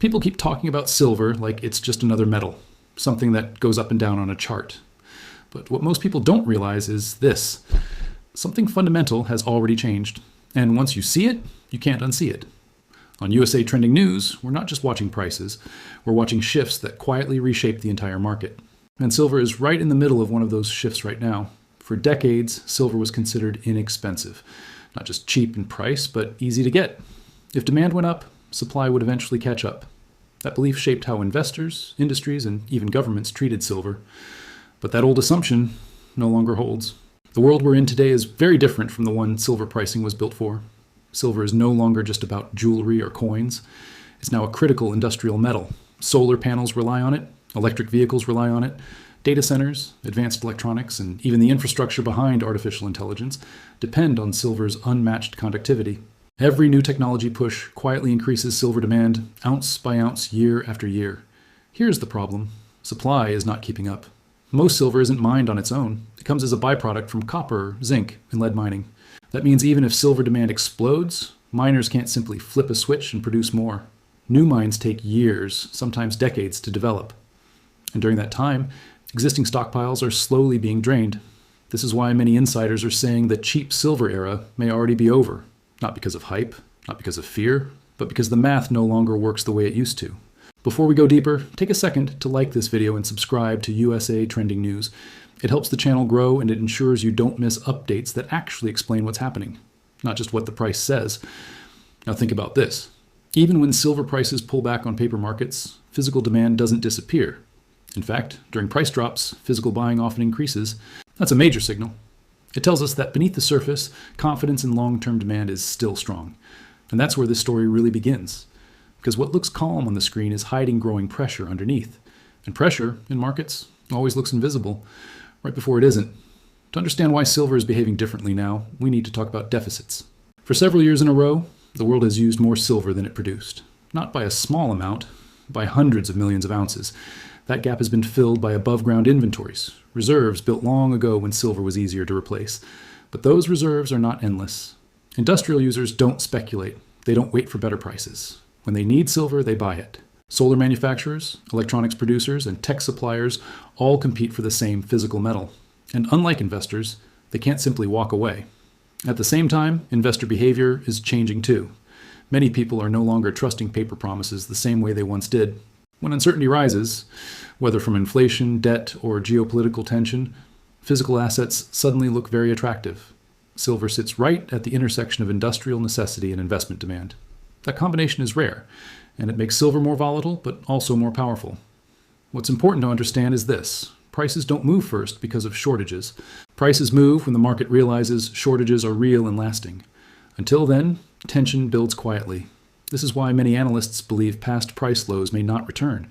People keep talking about silver like it's just another metal, something that goes up and down on a chart. But what most people don't realize is this. Something fundamental has already changed. And once you see it, you can't unsee it. On USA Trending News, we're not just watching prices, we're watching shifts that quietly reshape the entire market. And silver is right in the middle of one of those shifts right now. For decades, silver was considered inexpensive. Not just cheap in price, but easy to get. If demand went up, supply would eventually catch up. That belief shaped how investors, industries, and even governments treated silver. But that old assumption no longer holds. The world we're in today is very different from the one silver pricing was built for. Silver is no longer just about jewelry or coins. It's now a critical industrial metal. Solar panels rely on it, electric vehicles rely on it, data centers, advanced electronics, and even the infrastructure behind artificial intelligence depend on silver's unmatched conductivity. Every new technology push quietly increases silver demand ounce by ounce year after year. Here's the problem. Supply is not keeping up. Most silver isn't mined on its own. It comes as a byproduct from copper, zinc, and lead mining. That means even if silver demand explodes, miners can't simply flip a switch and produce more. New mines take years, sometimes decades, to develop. And during that time, existing stockpiles are slowly being drained. This is why many insiders are saying the cheap silver era may already be over. Not because of hype, not because of fear, but because the math no longer works the way it used to. Before we go deeper, take a second to like this video and subscribe to USA Trending News. It helps the channel grow and it ensures you don't miss updates that actually explain what's happening, not just what the price says. Now think about this. Even when silver prices pull back on paper markets, physical demand doesn't disappear. In fact, during price drops, physical buying often increases. That's a major signal. It tells us that beneath the surface, confidence in long-term demand is still strong. And that's where this story really begins. Because what looks calm on the screen is hiding growing pressure underneath. And pressure, in markets, always looks invisible, right before it isn't. To understand why silver is behaving differently now, we need to talk about deficits. For several years in a row, the world has used more silver than it produced. Not by a small amount, by hundreds of millions of ounces. That gap has been filled by above-ground inventories, reserves built long ago when silver was easier to replace. But those reserves are not endless. Industrial users don't speculate. They don't wait for better prices. When they need silver, they buy it. Solar manufacturers, electronics producers, and tech suppliers all compete for the same physical metal. And unlike investors, they can't simply walk away. At the same time, investor behavior is changing too. Many people are no longer trusting paper promises the same way they once did. When uncertainty rises, whether from inflation, debt, or geopolitical tension, physical assets suddenly look very attractive. Silver sits right at the intersection of industrial necessity and investment demand. That combination is rare, and it makes silver more volatile, but also more powerful. What's important to understand is this. Prices don't move first because of shortages. Prices move when the market realizes shortages are real and lasting. Until then, tension builds quietly. This is why many analysts believe past price lows may not return,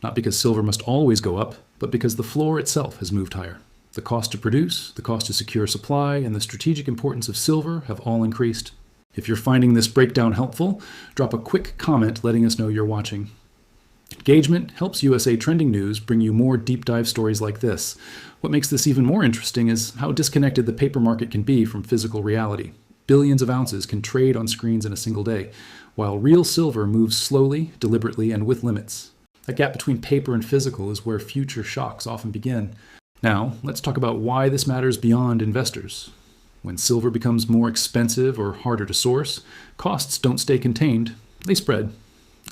not because silver must always go up, but because the floor itself has moved higher. The cost to produce, the cost to secure supply, and the strategic importance of silver have all increased. If you're finding this breakdown helpful, drop a quick comment letting us know you're watching. Engagement helps USA Trending News bring you more deep dive stories like this. What makes this even more interesting is how disconnected the paper market can be from physical reality. Billions of ounces can trade on screens in a single day, while real silver moves slowly, deliberately, and with limits. That gap between paper and physical is where future shocks often begin. Now, let's talk about why this matters beyond investors. When silver becomes more expensive or harder to source, costs don't stay contained, they spread.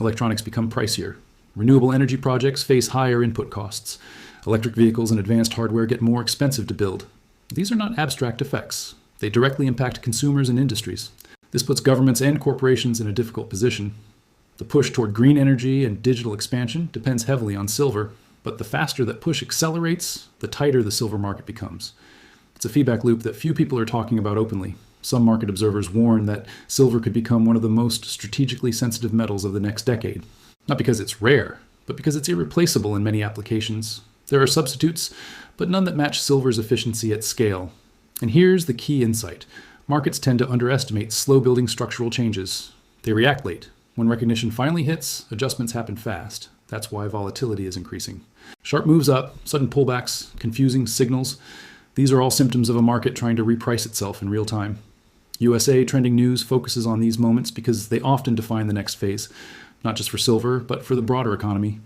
Electronics become pricier. Renewable energy projects face higher input costs. Electric vehicles and advanced hardware get more expensive to build. These are not abstract effects. They directly impact consumers and industries. This puts governments and corporations in a difficult position. The push toward green energy and digital expansion depends heavily on silver, but the faster that push accelerates, the tighter the silver market becomes. It's a feedback loop that few people are talking about openly. Some market observers warn that silver could become one of the most strategically sensitive metals of the next decade. Not because it's rare, but because it's irreplaceable in many applications. There are substitutes, but none that match silver's efficiency at scale. And here's the key insight. Markets tend to underestimate slow-building structural changes. They react late. When recognition finally hits, adjustments happen fast. That's why volatility is increasing. Sharp moves up, sudden pullbacks, confusing signals. These are all symptoms of a market trying to reprice itself in real time. USA Trending News focuses on these moments because they often define the next phase. not just for silver, but for the broader economy.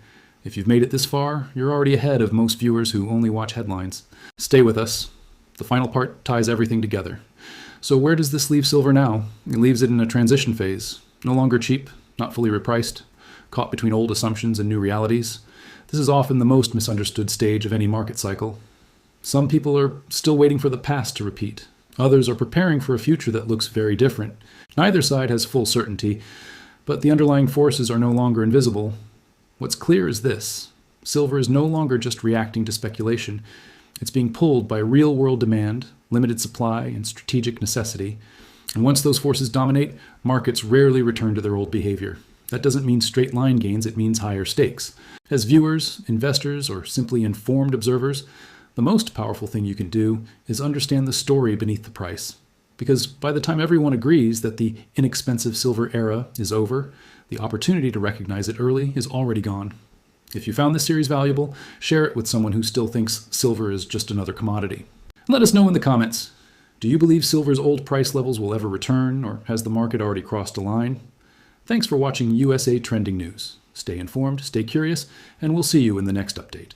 If you've made it this far, you're already ahead of most viewers who only watch headlines. Stay with us. The final part ties everything together. So where does this leave silver now? It leaves it in a transition phase. No longer cheap, not fully repriced, caught between old assumptions and new realities. This is often the most misunderstood stage of any market cycle. Some people are still waiting for the past to repeat. Others are preparing for a future that looks very different. Neither side has full certainty, but the underlying forces are no longer invisible. What's clear is this: silver is no longer just reacting to speculation. It's being pulled by real-world demand, limited supply, and strategic necessity. And once those forces dominate, markets rarely return to their old behavior. That doesn't mean straight line gains, it means higher stakes. As viewers, investors, or simply informed observers, the most powerful thing you can do is understand the story beneath the price. Because by the time everyone agrees that the inexpensive silver era is over, the opportunity to recognize it early is already gone. If you found this series valuable, share it with someone who still thinks silver is just another commodity. And let us know in the comments. Do you believe silver's old price levels will ever return, or has the market already crossed a line? Thanks for watching USA Trending News. Stay informed, stay curious, and we'll see you in the next update.